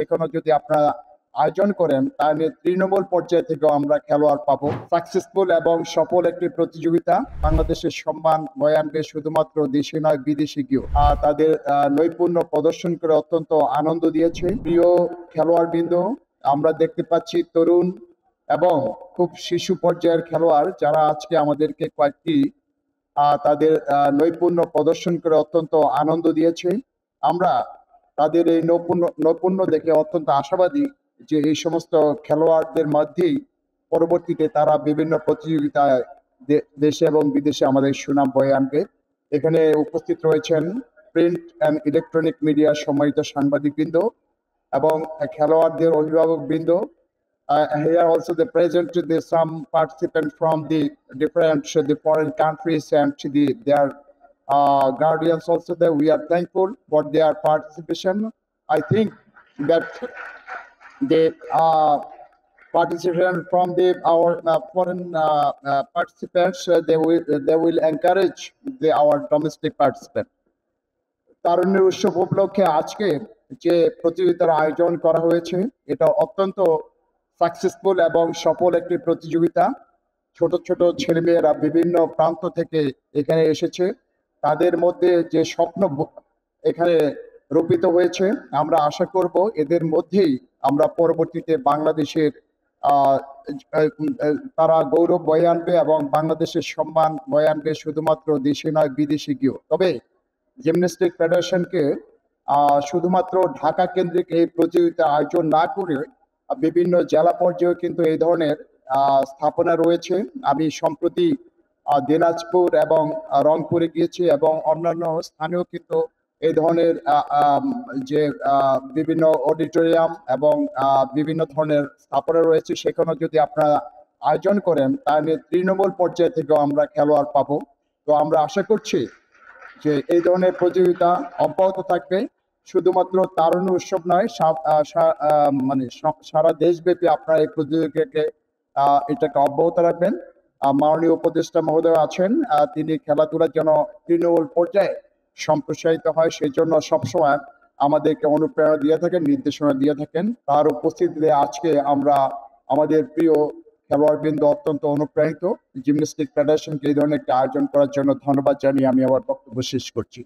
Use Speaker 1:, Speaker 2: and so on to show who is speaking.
Speaker 1: সেখানে যদি আপনারা আয়োজন করেন তাহলে তৃণমূল পর্যায়ে থেকেও আমরা খেলোয়াড় পাবো। সাকসেসফুল এবং সফল একটি প্রতিযোগিতা বাংলাদেশের সম্মান বয়ে আনবে শুধুমাত্র দেশে নয় বিদেশে গিয়েও। তাদের নৈপুণ্য প্রদর্শন করে অত্যন্ত আনন্দ দিয়েছে। প্রিয় খেলোয়াড়বৃন্দ, আমরা দেখতে পাচ্ছি তরুণ এবং খুব শিশু পর্যায়ের খেলোয়াড় যারা আজকে আমাদেরকে কয়েকটি তাদের নৈপুণ্য প্রদর্শন করে অত্যন্ত আনন্দ দিয়েছে। আমরা তাদের এই নৈপুণ্য দেখে অত্যন্ত আশাবাদী যে এই সমস্ত খেলোয়াড়দের মধ্যেই পরবর্তীতে তারা বিভিন্ন প্রতিযোগিতায় দেশে এবং বিদেশে আমাদের সুনাম বয়ে আনবে। এখানে উপস্থিত রয়েছেন প্রিন্ট অ্যান্ড ইলেকট্রনিক মিডিয়ার সম্মানিত সাংবাদিকবৃন্দ এবং খেলোয়াড়দের অভিভাবকবৃন্দ। Here also the present some participants from the different the foreign countries and their guardians also. That we are thankful for their participation. I think that the participants from our foreign participants they will encourage our domestic participants. তারুণ্যের উৎসব উপলক্ষে আজকে যে প্রতিযোগিতার আয়োজন করা হয়েছে এটা অত্যন্ত সাকসেসফুল এবং সফল একটি প্রতিযোগিতা। ছোট ছোট ছেলেমেয়েরা বিভিন্ন প্রান্ত থেকে এখানে এসেছে, তাদের মধ্যে যে স্বপ্ন এখানে রূপিত হয়েছে, আমরা আশা করব এদের মধ্যেই আমরা পরবর্তীতে বাংলাদেশের তারা গৌরব বয়ে আনবে এবং বাংলাদেশের সম্মান বয়ে আনবে শুধুমাত্র দেশে নয় বিদেশে গিয়েও। তবে জিমন্যাস্টিক ফেডারেশনকে শুধুমাত্র ঢাকা কেন্দ্রিক এই প্রতিযোগিতা আয়োজন না করে বিভিন্ন জেলা পর্যায়ে কিন্তু এই ধরনের স্থাপনা রয়েছে। আমি সম্প্রতি দিনাজপুর এবং রংপুরে গিয়েছি এবং অন্যান্য স্থানেও কিন্তু এই ধরনের যে বিভিন্ন অডিটোরিয়াম এবং বিভিন্ন ধরনের স্থাপনা রয়েছে, সেখানে যদি আপনারা আয়োজন করেন তাহলে তৃণমূল পর্যায়ে থেকেও আমরা খেলোয়াড় পাবো। তো আমরা আশা করছি যে এই ধরনের প্রতিযোগিতা অব্যাহত থাকবে। শুধুমাত্র তারুণ্য উৎসব নয়, মানে সারা দেশব্যাপী আপনারা এই প্রতিযোগিতাকে এটাকে অব্যাহত রাখবেন। মাননীয় উপদেষ্টা মহোদয় আছেন, তিনি খেলাধুলার যেন তৃণমূল পর্যায়ে সম্প্রসারিত হয় সেই জন্য সবসময় আমাদেরকে অনুপ্রেরণা দিয়ে থাকেন, নির্দেশনা দিয়ে থাকেন। তার উপস্থিতিতে আজকে আমরা আমাদের প্রিয় খেলোয়াড়বৃন্দ অত্যন্ত অনুপ্রাণিত। জিমন্যাস্টিক ফেডারেশনকে এই ধরনের একটা আয়োজন করার জন্য ধন্যবাদ জানিয়ে আমি আমার বক্তব্য শেষ করছি।